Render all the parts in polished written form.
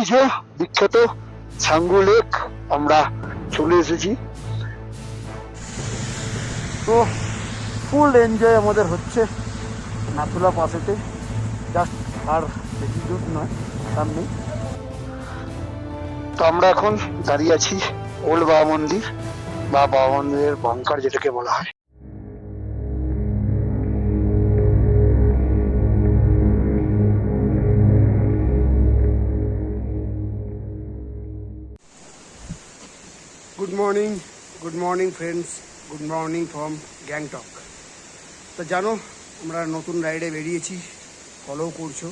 ঐতিহ্য বিখ্যাত ছাঙ্গু লেক আমরা চলে এসেছি। তো ফুল এনজয় আমাদের হচ্ছে নাথুলা পাশেতে, জাস্ট আর বেশি দূর নয়, সামনে। তো আমরা এখন দাঁড়িয়ে আছি ওল্ড বাবা মন্দির বা বাবা মন্দিরের বাংকার যেটাকে বলা হয়। Good morning friends, good morning from Gangtok. তো জানো আমরা নতুন রাইডে বেরিয়েছি, ফলো করছো।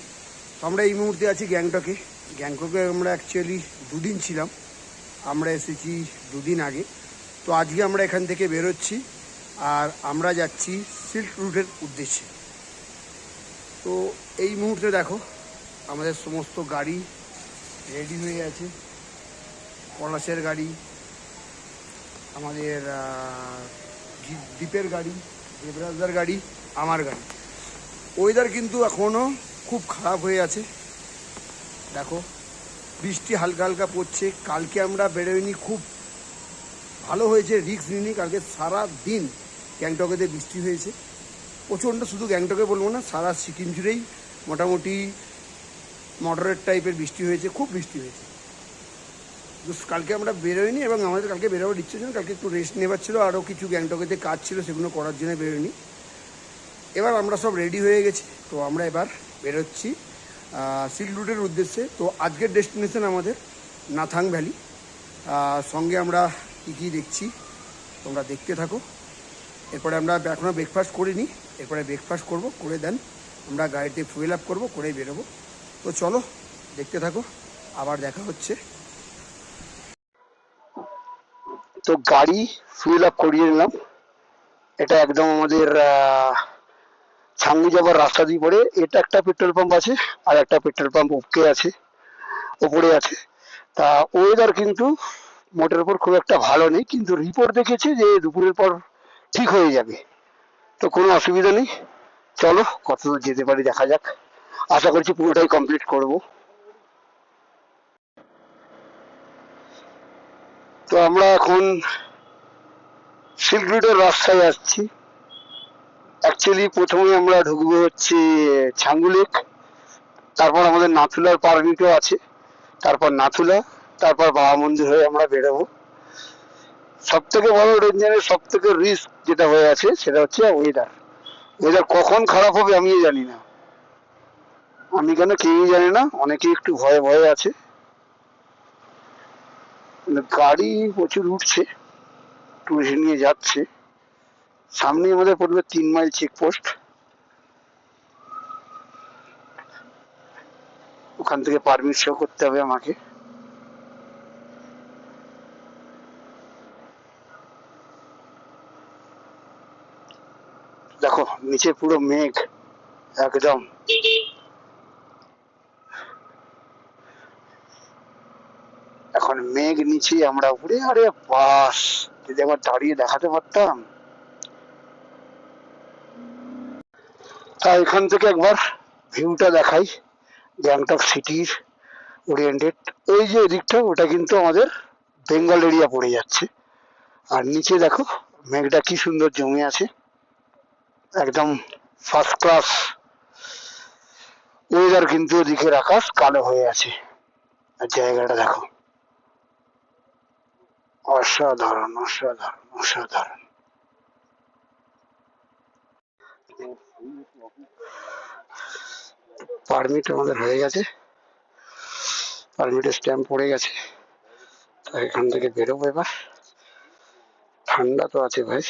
তো আমরা এই মুহূর্তে আছি গ্যাংটকে। গ্যাংটকে আমরা অ্যাকচুয়ালি দুদিন ছিলাম, আমরা এসেছি দুদিন আগে। তো আজকে আমরা এখান থেকে বেরোচ্ছি আর আমরা যাচ্ছি সিল্ক রুটের উদ্দেশ্যে। তো এই মুহূর্তে দেখো আমাদের সমস্ত গাড়ি রেডি হয়ে আছে, পলাশের গাড়ি, আমাদের দ্বীপের গাড়ি, দেবরাজদার গাড়ি, আমার গাড়ি। ওয়েদার কিন্তু এখনও খুব খারাপ হয়ে আছে, দেখো বৃষ্টি হালকা হালকা পড়ছে। কালকে আমরা বেরোয়নি, খুব ভালো হয়েছে, রিস্ক নিইনি। কালকে সারা দিন গ্যাংটকেতে বৃষ্টি হয়েছে প্রচণ্ড, শুধু গ্যাংটকে বলবো না, সারা সিকিম জুড়েই মোটামুটি মডারেট টাইপের বৃষ্টি হয়েছে, খুব বৃষ্টি হয়েছে। কালকে আমরা বেরোয়নি এবং আমাদের কালকে বেরোবার ইচ্ছে ছিল, কালকে একটু রেস্ট নেবার ছিল, আরও কিছু গ্যাংটকেতে কাজ ছিল, সেগুলো করার জন্য বেরোয়নি। এবার আমরা সব রেডি হয়ে গেছি, তো আমরা এবার বেরোচ্ছি সিল্ক রুটের উদ্দেশ্যে। তো আজকের ডেস্টিনেশন আমাদের নাথাং ভ্যালি। সঙ্গে আমরা কী কী দেখছি তোমরা দেখতে থাকো। এরপরে আমরা এখনও ব্রেকফাস্ট করিনি, এরপরে ব্রেকফাস্ট করব, করে দেন আমরা গাড়িতে ফুয়েল আপ করবো, করেই বেরোবো। তো চলো দেখতে থাকো, আবার দেখা হচ্ছে। তো গাড়ি ফুয়েল আপ করিয়ে নিলাম। এটা একদম আমাদের ছাঙ্গু যাবার রাস্তা দিয়ে পড়ে। এটা একটা পেট্রোল পাম্প আছে আর একটা পেট্রোল পাম্প ওপরে আছে। তা ওয়েদার কিন্তু মোটের উপর খুব একটা ভালো নেই, কিন্তু রিপোর্ট দেখেছে যে দুপুরের পর ঠিক হয়ে যাবে, তো কোনো অসুবিধা নেই। চলো কতদূর যেতে পারি দেখা যাক, আশা করছি পুরোটাই কমপ্লিট করব। তো আমরা এখন সিল্ক রুটের রাস্তায় আসছি। অ্যাকচুয়ালি প্রথমে আমরা ঢুকবো হচ্ছে ছাঙ্গু লেক, তারপর আমাদের নাথুলার পারমিটও আছে, তারপর নাথুলা, তারপর বাবা মন্দির হয়ে আমরা বেরোবো। সব থেকে বড় ডেঞ্জারের সব থেকে রিস্ক যেটা হয়ে আছে সেটা হচ্ছে ওয়েদার। ওয়েদার কখন খারাপ হবে আমিও জানি না, আমি কেন কেউই জানি না, অনেকে একটু ভয়ে ভয়ে আছে। গাড়ি প্রচুর উঠছে, টুরিস্ট নিয়ে যাচ্ছে। সামনে আমাদের পড়বে 3 মাইল চেকপোস্ট, ওখান থেকে পারমিট শো করতে হবে আমাকে। দেখো নিচে পুরো মেঘ একদম। এখন মেঘ নিচে, আমরা উপরে। আরে বাস, যদি একবার দাঁড়িয়ে দেখাতে পারতাম। তা এখান থেকে একবার ভিউটা দেখাই গ্যাংটক সিটির ওরিয়েন্টেড। ওই যে এদিকটা, ওটা কিন্তু আমাদের বেঙ্গল এরিয়া পড়ে যাচ্ছে। আর নিচে দেখো মেঘটা কি সুন্দর জমে আছে, একদম ফার্স্ট ক্লাস ওয়েদার। কিন্তু ওদিকের আকাশ কালো হয়ে আছে, আর জায়গাটা দেখো অসাধারণ অসাধারণ অসাধারণ। পারমিট আমাদের হয়ে গেছে, পারমিটের স্ট্যাম্প পড়ে গেছে। তো এখান থেকে বেরোবো এবার। ঠান্ডা তো আছে ভাই,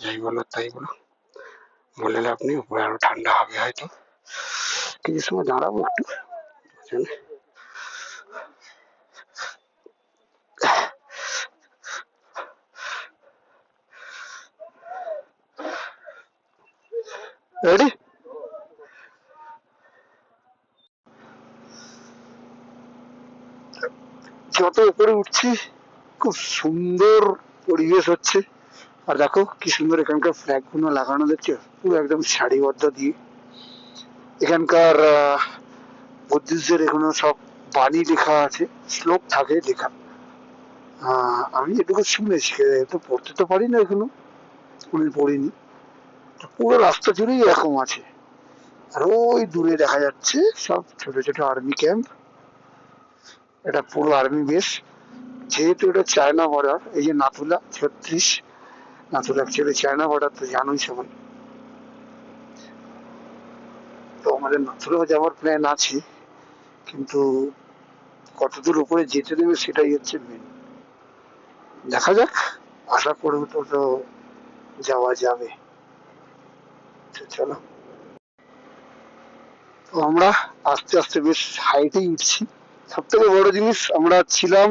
যাই বলো তাই বলো, বলে লাভ নেই, উপরে আরো ঠান্ডা হবে হয়তো। কিছু সময় দাঁড়াবো একটু, বুঝলেন। রেডি? যত উপরে উঠছি খুব সুন্দর পরিবেশ হচ্ছে। আর দেখো কি সুন্দর এখানকার ফ্ল্যাগ গুলো লাগানো, দেখছো পুরো একদম সারিবদ্ধ দিয়ে। এখানকার বুদ্ধিস্টদের এখনো সব বাণী লেখা আছে, শ্লোক থাকে লেখা। আমি এটুকু শুনেছি, তো পড়তে তো পারি না এখনো, কোনদিন পড়িনি। পুরো রাস্তা জুড়েই এরকম আছে। আর ওই দূরে দেখা যাচ্ছে সব ছোট ছোট আর্মি ক্যাম্প। এটা পুরো আর্মি বেস। যেহেতু এটা চায়না বর্ডার, এই যে Nathula 36, Nathula actually China border, তো জানোই সবাই। তো আমাদের নাথুলাও যাওয়ার প্ল্যান আছে, কিন্তু কতদূর উপরে যেতে দেবে সেটাই হচ্ছে মেন। দেখা যাক, আশা করবো তো যাওয়া যাবে। তো চলো, তো আমরা আস্তে আস্তে বেশ হাইটেই উঠছি। সব থেকে বড় জিনিস, আমরা ছিলাম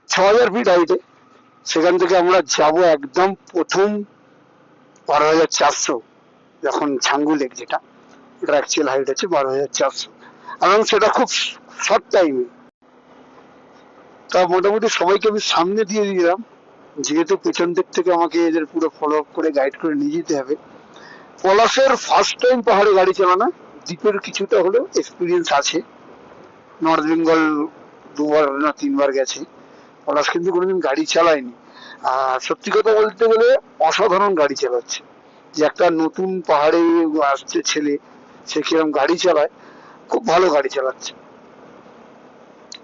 6000 ফিট হাইটে। সেখান থেকে আমরা যাব একদম প্রথম 12,400, যখন ছাঙ্গু লেক, যেটা ওটার অ্যাকচুয়াল হাইট আছে 12,400, এবং সেটা খুব শর্ট টাইমে। তা মোটামুটি সবাইকে আমি সামনে দিয়ে দিলাম, যেহেতু পেছন দিক থেকে আমাকে এদের পুরো ফলো আপ করে গাইড করে নিয়ে যেতে হবে। পলাশের ফার্স্ট টাইম পাহাড়ে গাড়ি চালানো, দ্বীপের কিছুটা হলেও এক্সপিরিয়েন্স আছে। নর্থ বেঙ্গল 2বার না 3বার গেছে, পলাশ কিন্তু কোনোদিন গাড়ি চালায়নি। আর সত্যি কথা বলতে গেলে অসাধারণ গাড়ি চালাচ্ছে। যে একটা নতুন পাহাড়ে আসছে ছেলে, সে কিরকম গাড়ি চালায়, খুব ভালো গাড়ি চালাচ্ছে,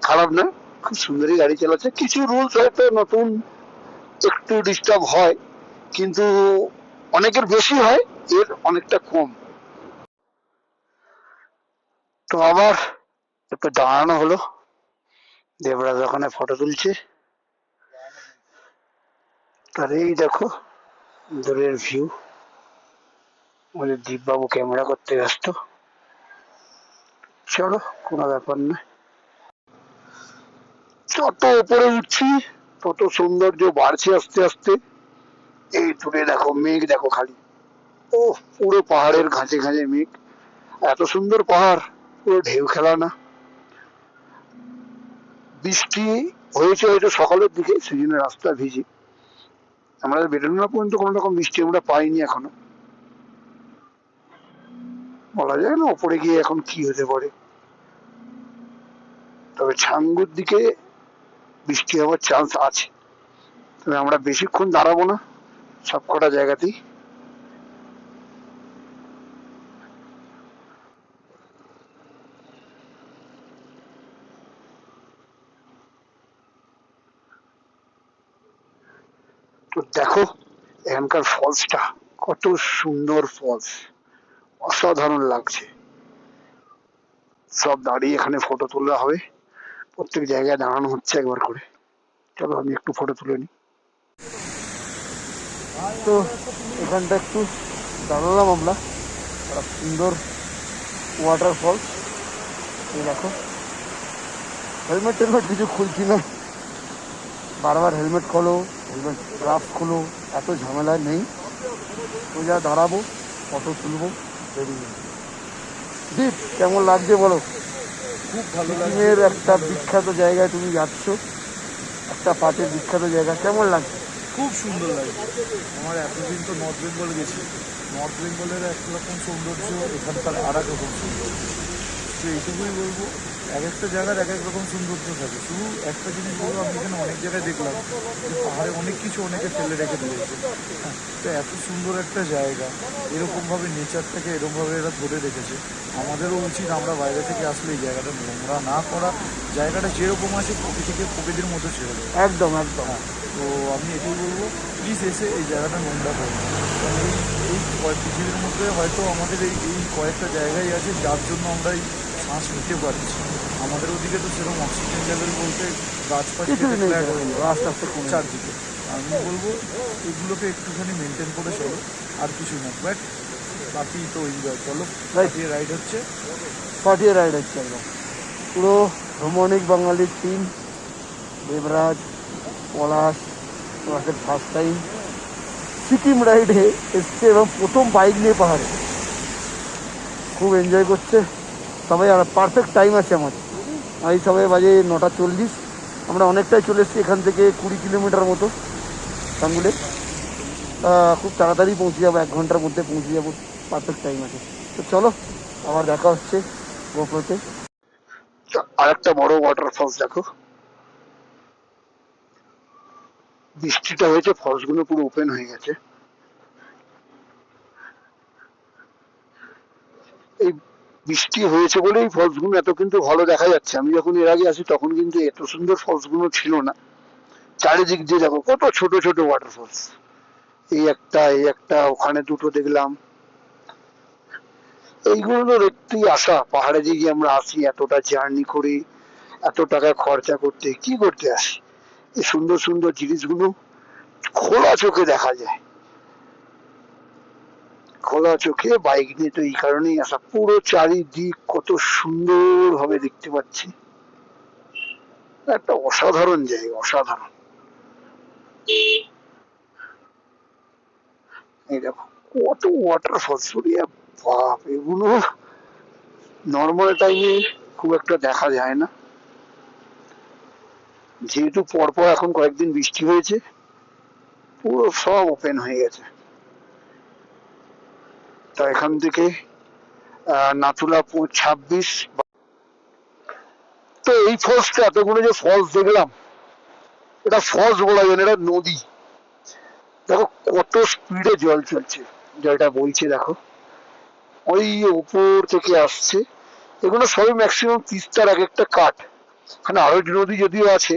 খারাপ না, খুব সুন্দরই গাড়ি চালাচ্ছে। কিছু রুলস হয়তো নতুন একটু ডিস্টার্ব হয়, কিন্তু অনেকের বেশি হয়, এর অনেকটা কম। তো আবার একটু দাঁড়ানো হলো, দেবরাজ ওখানে ফটো তুলছে। আর এই দেখো দূরের ভিউ, আমাদের দীপবাবু ক্যামেরা করতে ব্যস্ত। চলো, কোনো ব্যাপার না। যত উপরে উঠছি তত সৌন্দর্য বাড়ছে আস্তে আস্তে। এই দূরে দেখো মেঘ, দেখো খালি, ও পুরো পাহাড়ের ঘাঁচে ঘাঁচে মেঘ। এত সুন্দর পাহাড়, পুরো ঢেউ খেলা না। বৃষ্টি হয়েছে হয়তো সকালের দিকে, সেই জন্য রাস্তা ভিজে। আমরা বেরোনো পর্যন্ত কোনো রকম বৃষ্টি আমরা পাইনি এখনো। বলা যায় না ওপরে গিয়ে এখন কি হতে পারে। তবে ছাঙ্গুর দিকে বৃষ্টি হওয়ার চান্স আছে। তবে আমরা বেশিক্ষণ দাঁড়াবো না সব কটা জায়গাতেই। তো দেখো এখানকার ফলসটা কত সুন্দর ফলস, অসাধারণ লাগছে। সব দাঁড়িয়ে এখানে ফটো তোলা হবে, প্রত্যেক জায়গায় দাঁড়ানো হচ্ছে একবার করে। চলো আমি একটু ফটো তুলে নিই। তো এখানটা একটু দাঁড়ালাম আমরা, একটা সুন্দর ওয়াটারফল। এই দেখো, হেলমেট টেলমেট কিছু খুলছি না, বারবার হেলমেট খোলো, হেলমেট গ্লাভস খোলো, এত ঝামেলা নেই। সোজা দাঁড়াবো, ফটো তুলবো, বেরিয়ে। দীপ, কেমন লাগছে বলো? খুব ভালো লাগছে। সিকিমের একটা বিখ্যাত জায়গায় তুমি যাচ্ছ, একটা পাটের বিখ্যাত জায়গা, কেমন লাগছে? খুব সুন্দর লাগছে। আমার এতদিন তো নর্থ বেঙ্গল গেছি, নর্থ বেঙ্গলের একরকম সৌন্দর্য, এখানকার আর এক রকম সৌন্দর্য। তো এইটুকুই বলবো, এক একটা জায়গার এক এক রকম সৌন্দর্য থাকে। শুধু একটা জিনিস বলবো, আমি এখানে অনেক জায়গায় দেখলাম যে পাহাড়ে অনেক কিছু অনেকে ফেলে রেখে দিয়েছে। হ্যাঁ, তো এত সুন্দর একটা জায়গা, এরকমভাবে নেচারটাকে এরকমভাবে এরা ধরে রেখেছে। আমাদেরও উচিত আমরা বাইরে থেকে আসলে এই জায়গাটা নোংরা না করা, জায়গাটা যেরকম আছে প্রকৃতিকে প্রকৃতির মতো ছেড়ে দেবে। একদম একদম। হ্যাঁ, তো আমি এটাই বলবো, প্লিজ এসে এই জায়গাটা নোংরা করবো। কারণ এই পৃথিবীর মধ্যে হয়তো আমাদের এই কয়েকটা জায়গায় আছে যার জন্য আমরা এই শ্বাস নিতে পারছি। আমাদের ওদিকে তো সেরকম অক্সিজেন লেভেল বলতে গাছপালা আস্তে আস্তে কমে চারদিকে। আমি বলবো এগুলোকে একটুখানি মেনটেন করে চলো, আর কিছু না। বাট বাকি তো এনজয়, চলো দিয়ে রাইড হচ্ছে, পাঠিয়ে রাইড হচ্ছে একদম। পুরো ভ্রমণিক বাঙালির টিম, দেবরাজ, পলাশ, পলাশের ফার্স্ট টাইম সিকিম রাইডে এসছে এবং প্রথম বাইক নিয়ে পাহাড়ে, খুব এনজয় করছে সবাই। আর পারফেক্ট টাইম আছে আমাদের, এই সবাই বাজে 9:40। আমরা অনেকটাই চলে এসেছি, এখান থেকে 20 কিলোমিটার মতো টাঙ্গুলে। খুব তাড়াতাড়ি পৌঁছে যাবো, 1 ঘন্টার মধ্যে পৌঁছে যাবো, পারফেক্ট টাইম আছে। তো চলো, আবার দেখা হচ্ছে গোপ্রোতে। আর একটা বড় ওয়াটারফলস দেখো, বৃষ্টিটা হয়েছে, ফলস গুলো পুরো ওপেন হয়ে গেছে। এই বৃষ্টি হয়েছে বলেই ফলস গুলো এত কিন্তু ভালো দেখা যাচ্ছে। আমি যখন এর আগে আসি তখন কিন্তু এত সুন্দর ফলস গুলো ছিল না। চারিদিক দিয়ে দেখো কত ছোট ছোট ওয়াটারফলস, এই একটা ওখানে দুটো দেখলাম। এইগুলো তো দেখতেই আসা, পাহাড়ে যে গিয়ে আমরা আসি এতটা জার্নি করি, এত টাকা খরচা করতে, কি করতে আসি? এই সুন্দর সুন্দর জিনিসগুলো খোলা চোখে দেখা যায়, খোলা চোখে বাইক নিয়ে তো এই কারণেই আসা। পুরো চারিদিক কত সুন্দর ভাবে দেখতে পাচ্ছি, একটা অসাধারণ জায়গা, অসাধারণ। এই দেখো কত ওয়াটারফলস, বাপ, এগুলো নর্মাল টাইমে খুব একটা দেখা যায় না, যেহেতু পরপর এখন কয়েকদিন বৃষ্টি হয়েছে পুরো সব ওপেন হয়ে গেছে। তা এখান থেকে নাথুলা 26। তো এই ফলসটা, এতগুলো যে ফলস দেখলাম, এটা ফলস বলা যায় না, এটা নদী। দেখো কত স্পিডে জল চলছে, জলটা বইছে দেখো, ওই উপর থেকে আসছে। এগুলো সবই ম্যাক্সিমাম তিস্তার এক একটা কাঠ। এখানে আরো নদী যদিও আছে,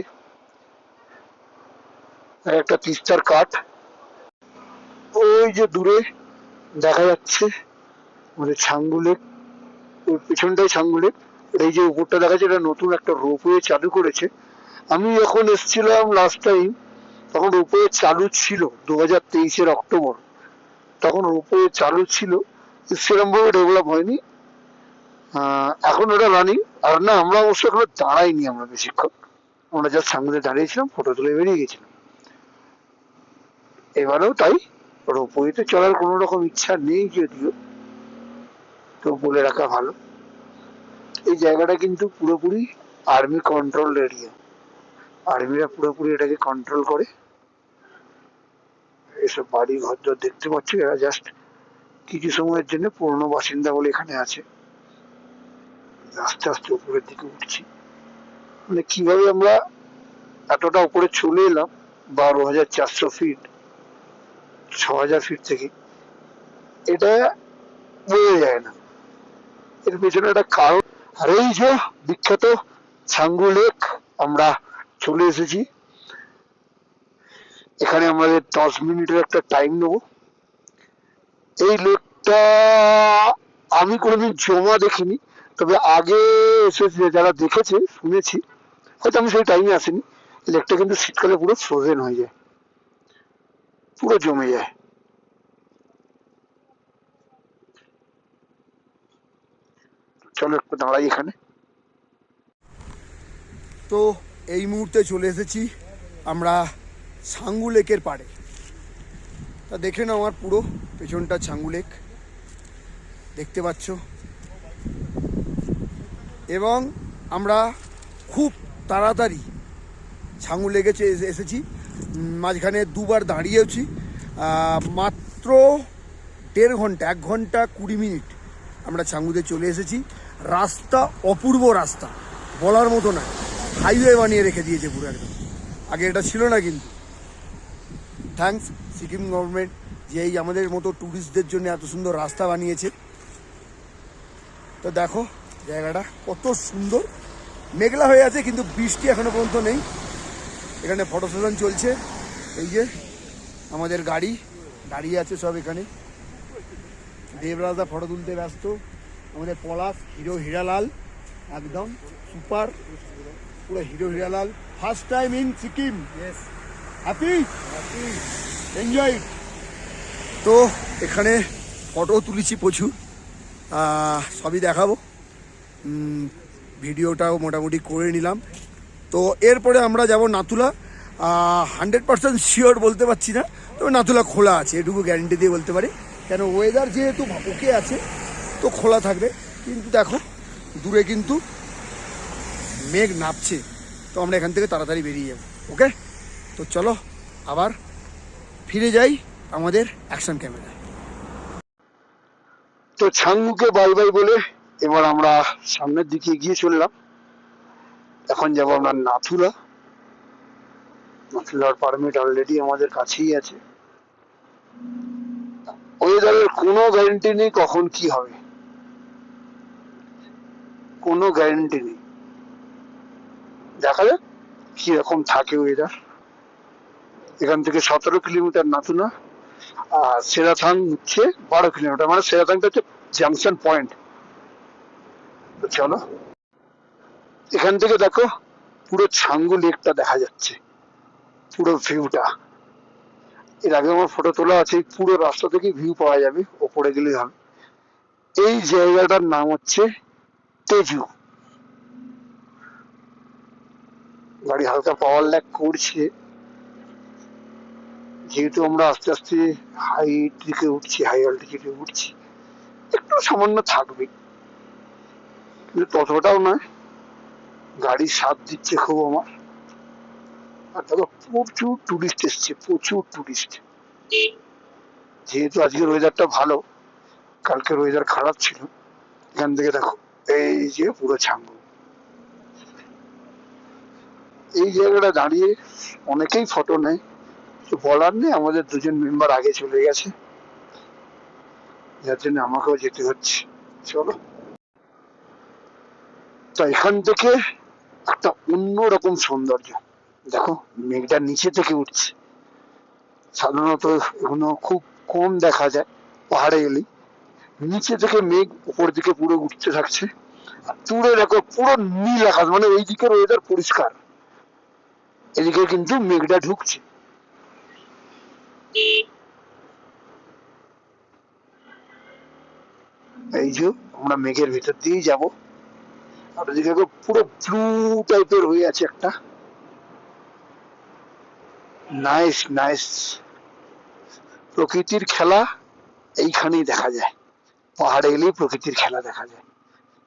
একটা তিস্তার কাঠ। ওই যে দূরে দেখা যাচ্ছে আমাদের ছাঙ্গু লেক, ওই পেছনটাই ছাঙ্গু লেক। এই যে উপরটা দেখা যাচ্ছে, এটা নতুন একটা রোপওয়ে চালু করেছে। আমি যখন এসেছিলাম লাস্ট টাইম তখন রোপওয়ে চালু ছিল 2023-এর অক্টোবর, তখন রোপওয়ে চালু ছিল, সেরকম ভাবে ডেভেলপ হয়নি। এখন ওটা রানিং। আর না, আমরা অবশ্য এখনো দাঁড়াইনি, আমরা বেশিক্ষণ, আমরা জাস্ট সামনে দাঁড়িয়েছিলাম, ফটো তুলে বেরিয়ে গেছিলাম। এবারেও তাই, রোপওয়েতে চলার কোনো রকম ইচ্ছা নেই যদিও, তো বলে রাখা ভালো। এই জায়গাটা কিন্তু পুরোপুরি আর্মি কন্ট্রোল এরিয়া, আর্মিরা পুরোপুরি এটাকে কন্ট্রোল করে। এসব বাড়ি ঘর দেখতে পাচ্ছি, এরা জাস্ট কিছু সময়ের জন্য পুরনো বাসিন্দা বলে এখানে আছে। আস্তে আস্তে উপরের দিকে উঠছি, মানে কিভাবে আমরা এতটা উপরে চলে এলাম, 12,400 ফিট, 6,000 ফিট থেকে, এটা বোঝা যায় না। এর পেছনে একটা কারণ। আর এই যে বিখ্যাত ছাঙ্গু লেক, আমরা চলে এসেছি। এখানে আমাদের 10 মিনিটের একটা টাইম নেবো। এই লেকটা আমি কোনোদিন জমা দেখিনি, তবে আগে এসেছে যারা দেখেছে শুনেছি, হয়তো আমি সেই টাইমে আসিনি। লেকটা কিন্তু শীতকালে পুরো ফ্রোজেন হয়ে যায়, পুরো জমে যায়। চলো একটু দাঁড়াই এখানে। তো এই মুহূর্তে চলে এসেছি আমরা ছাঙ্গু লেকের পাড়ে। তা দেখে নাও, আমার পুরো পেছনটা ছাঙ্গু লেক দেখতে পাচ্ছ, এবং আমরা খুব তাড়াতাড়ি ছাঙ্গু লেকে এসেছি। মাঝখানে দুবার দাঁড়িয়েছি, মাত্র 1.5 ঘন্টা, 1 ঘন্টা 20 মিনিট আমরা ছাঙ্গুতে চলে এসেছি। রাস্তা অপূর্ব, রাস্তা বলার মতো না, হাইওয়ে বানিয়ে রেখে দিয়েছে পুরো একদম। আগে এটা ছিল না কিন্তু। থ্যাঙ্কস সিকিম গভর্নমেন্ট, যে এই আমাদের মতো ট্যুরিস্টদের জন্য এত সুন্দর রাস্তা বানিয়েছে। তো দেখো জায়গাটা কত সুন্দর, মেঘলা হয়ে আছে কিন্তু বৃষ্টি এখনো পর্যন্ত নেই। এখানে ফটো সেশন চলছে, এই যে আমাদের গাড়ি দাঁড়িয়ে আছে সব এখানে। দেবরাজা ফটো তুলতে ব্যস্ত, আমাদের পলাশ হিরো হীরালাল একদম সুপার, পুরো hero Hiralal. First time in Sikkim, happy, enjoy. তো এখানে ফটো তুলেছি প্রচুর, সবই দেখাবো, ভিডিওটাও মোটামুটি করে নিলাম। তো এরপরে আমরা যাব নাথুলা। 100% শিওর বলতে পারছি না, তবে নাথুলা খোলা আছে এটুকু গ্যারেন্টি দিয়ে বলতে পারি, কেন ওয়েদার যেহেতু ওকে আছে তো খোলা থাকবে। কিন্তু দেখো দূরে কিন্তু মেঘ নামছে, তো আমরা এখান থেকে তাড়াতাড়ি বেরিয়ে যাব। ওকে, তো চলো আবার ফিরে যাই আমাদের অ্যাকশন ক্যামেরায়। তো ছাঙ্গুকে বাই বাই বলে এবার আমরা সামনের দিকে এগিয়ে চললাম। এখন যাবো আমরা নাথুলা। নাথুলার পারমিট অলরেডি আমাদের কাছেই আছে। ওয়েদারের কোনো গ্যারেন্টি নেই কখন কি হবে, কোনো গ্যারেন্টি নেই। দেখা যাক কিরকম থাকে ওয়েদার। এখান থেকে 17 কিলোমিটার নাথুলা, আর সেরাথাং হচ্ছে 12 কিলোমিটার, মানে সেরাথাংটা হচ্ছে জাংশন পয়েন্ট। তো চলো, এখান থেকে দেখো পুরো ছাঙ্গু লেকটা দেখা যাচ্ছে, পুরো ভিউটা। এর আগে আমার ফটো তোলা আছে, পুরো রাস্তা থেকে ভিউ পাওয়া যাবে, ওপরে গেলে হবে। এই জায়গাটার নাম হচ্ছে তেজু। গাড়ি হালকা পাওয়ার ল্যাক করছে, যেহেতু আমরা আস্তে আস্তে হাই দিকে উঠছি, হাই অল্টিটিউডে উঠছি, একটু সামান্য থাকবে, কিন্তু ততটাও নয়। গাড়ির স্বাদ দিচ্ছে খুব আমার। আর দেখো প্রচুর টুরিস্ট এসছে, প্রচুর টুরিস্ট। যেহেতু আজকের ওয়েদারটা ভালো, কালকের ওয়েদার খারাপ ছিল। এখান থেকে দেখো এই যে পুরো ছাঙ্গু। এই জায়গাটা দাঁড়িয়ে অনেকেই ফটো নেয়, তো বলার নেই, আমাদের দুজন মেম্বার আগে চলে গেছে, যার জন্য আমাকেও যেতে হচ্ছে। চলো, তো এখান থেকে একটা অন্যরকম সৌন্দর্য। দেখো মেঘটা নিচে থেকে উঠছে, সাধারণত এগুলো খুব কম দেখা যায় পাহাড়ে গেলেই। নিচে থেকে মেঘ উপর দিকে পুরো উঠতে থাকছে, আর দূরে দেখো পুরো নীল আকাশ, মানে ওই দিকের ওয়েদার পরিষ্কার, এদিকে কিন্তু মেঘটা ঢুকছে। এই যে আমরা মেঘের ভেতর দিয়েই যাবো, আর ওদিকে পুরো ব্লু টাইপের হয়ে আছে একটা। নাইস নাইস, প্রকৃতির খেলা এইখানেই দেখা যায়, পাহাড়ে এলেই প্রকৃতির খেলা দেখা যায়।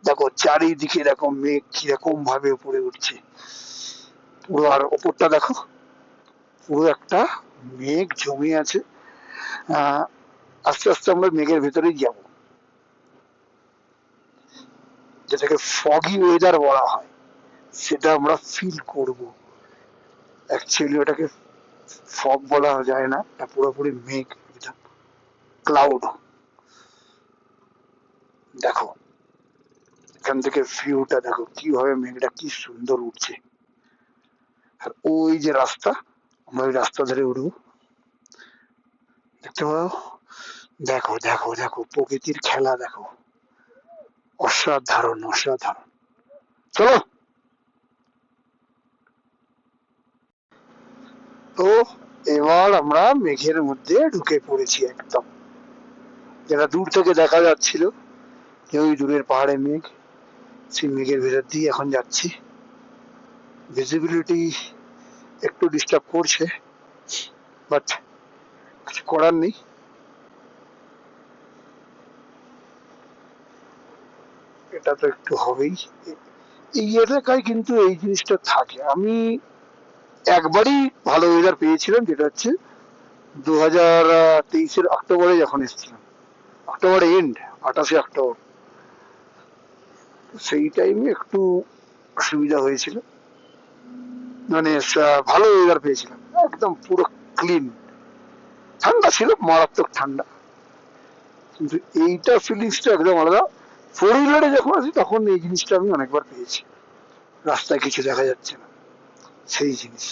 দেখো চারিদিকে দেখো মেঘ কিরকম ভাবে উপরে উঠছে পুরো, আর ওপরটা দেখো পুরো একটা মেঘ জমে আছে। আস্তে আস্তে আমরা মেঘের ভেতরেই যাব, যেটাকে ফগি ওয়েদার বলা হয়, সেটা আমরা ফিল করব। অ্যাকচুয়ালি ওটাকে ফগ বলা যায় না, এটা পুরোপুরি মেঘ, এটা ক্লাউড। দেখো এখান থেকে ভিউটা দেখো কিভাবে মেঘটা কি সুন্দর উঠছে। আর ওই যে রাস্তা, আমরা ওই রাস্তা ধরে উঠবো, দেখতে পাও। দেখো দেখো দেখো প্রকৃতির খেলা দেখো, অসাধারণ অসাধারণ। চলো, তো এবার আমরা মেঘের মধ্যে ঢুকে পড়েছি একদম। যেটা দূর থেকে দেখা যাচ্ছিল যে ওই দূরের পাহাড়ে মেঘ, সেই মেঘের ভেতর দিয়ে এখন যাচ্ছি। ভিজিবিলিটি একটু ডিস্টার্ব করছে, বাট কিছু করার নেই। এটা তো একটু হবেই, এই এলাকায় কিন্তু এই জিনিসটা থাকে। আমি একবারই ভালো ওয়েদার পেয়েছিলাম, যেটা হচ্ছে 2023-এর অক্টোবরে যখন এসেছিলাম, অক্টোবর এন্ড, 28শে অক্টোবর। সেই টাইমে একটু অসুবিধা হয়েছিল, মানে ভালো ওয়েদার পেয়েছিলাম, একদম পুরো ক্লিন। ঠান্ডা ছিল, মারাত্মক ঠান্ডা, কিন্তু এইটা ফিলিংসটা একদম আলাদা। ফোর হুইলারে যখন আছি তখন এই জিনিসটা আমি অনেকবার পেয়েছি, রাস্তায় কিছু দেখা যাচ্ছে না, সেই জিনিস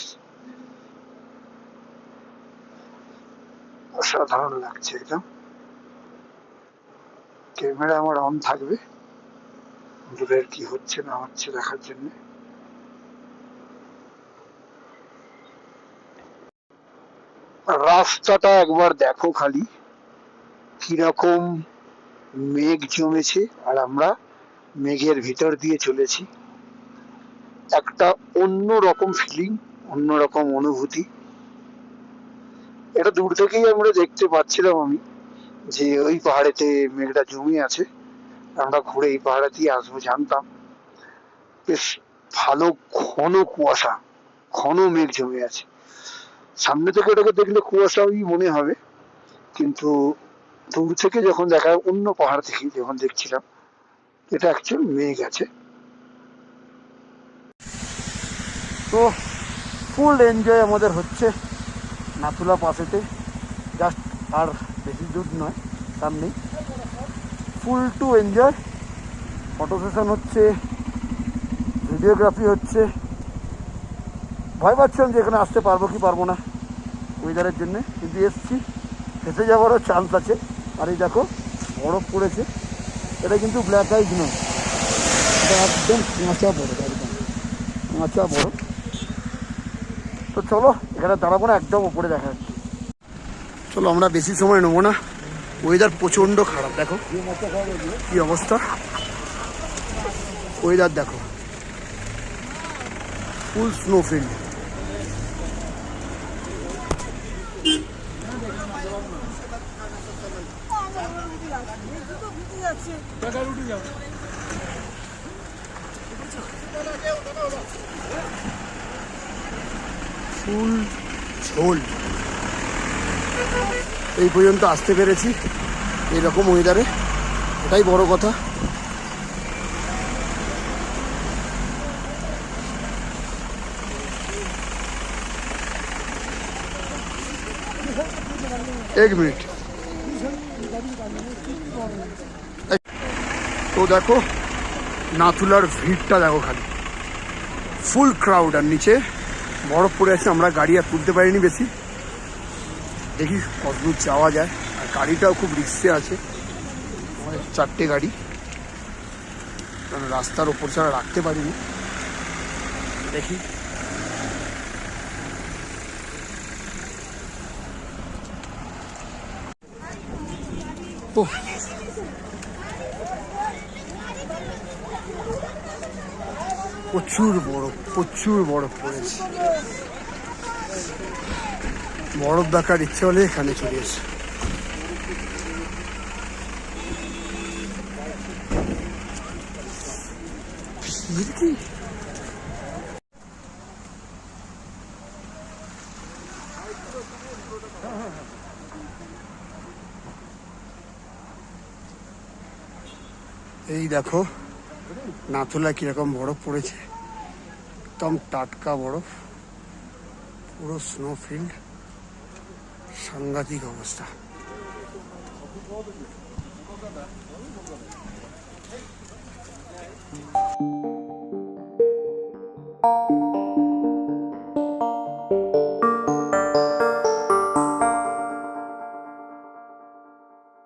অসাধারণ লাগছে একদম। ক্যামেরা আমার অন থাকবে দূরের কি হচ্ছে না হচ্ছে দেখার জন্য। রাস্তাটা একবার দেখো খালি কিরকম মেঘ জমেছে, আর আমরা মেঘের ভিতর দিয়ে চলেছি। একটা অন্য রকম ফিলিং, অন্যরকম অনুভূতি। এটা দূর থেকেই আমরা দেখতে পাচ্ছিলাম আমি, যে ওই পাহাড়েতে মেঘটা জমে আছে, আমরা ঘুরে এই পাহাড়ে দিয়ে আসবো জানতাম। বেশ ভালো ঘন কুয়াশা, ঘন মেঘ জমে আছে। সামনে থেকে ওটাকে দেখলে কুয়াশাই মনে হবে, কিন্তু দূর থেকে যখন দেখা, অন্য পাহাড় থেকে যখন দেখছিলাম, এটা অ্যাকচুয়াল মেঘ আছে। তো ফুল এনজয় আমাদের হচ্ছে নাথুলা পাসেতে, জাস্ট আর বেশি দূর নয়, সামনেই। ফুল টু এনজয়, ফটো সেশন হচ্ছে, ভিডিওগ্রাফি হচ্ছে। ভয় পাচ্ছিলাম যে এখানে আসতে পারবো কি পারবো না ওয়েদারের জন্যে, কিন্তু এসছি, ফেসে যাওয়ারও চান্স আছে। আর এই দেখো বরফ পড়েছে, এটা কিন্তু ব্ল্যাক আইস নয়, এটা একদম কাঁচা বরফ, একদম কাঁচা বরফ। তো চলো এখানে দাঁড়াবো না, একদম উপরে দেখা যাচ্ছে। চলো আমরা বেশি সময় নেবো না, ওয়েদার প্রচণ্ড খারাপ। দেখো কি অবস্থা, ওয়েদার দেখো, ফুল স্নোফিল্ড। ফুল ঝোল। এই পর্যন্ত আসতে পেরেছি এইরকম ওয়েদারে, এটাই বড় কথা। এক মিনিট। তো দেখো নাথুলার ভিড়টা দেখো, খালি ফুল ক্রাউড, আর নিচে বরফ পড়ে আছে। আমরা গাড়ি আর তুলতে পারিনি বেশি, দেখি কতদূর যাওয়া যায়। আর গাড়িটাও খুব রিস্কে আছে, আমাদের 4টে গাড়ি, কারণ রাস্তার ওপর ছাড়া রাখতে পারিনি। দেখি ও প্রচুর বরফ পড়েছে। বরফ দেখার ইচ্ছে হলে এখানে চলে এসে। এই দেখো নাথুলা কিরকম বরফ পড়েছে, একদম টাটকা বরফ, পুরো স্নোফিল্ড, সাংঘাতিক অবস্থা।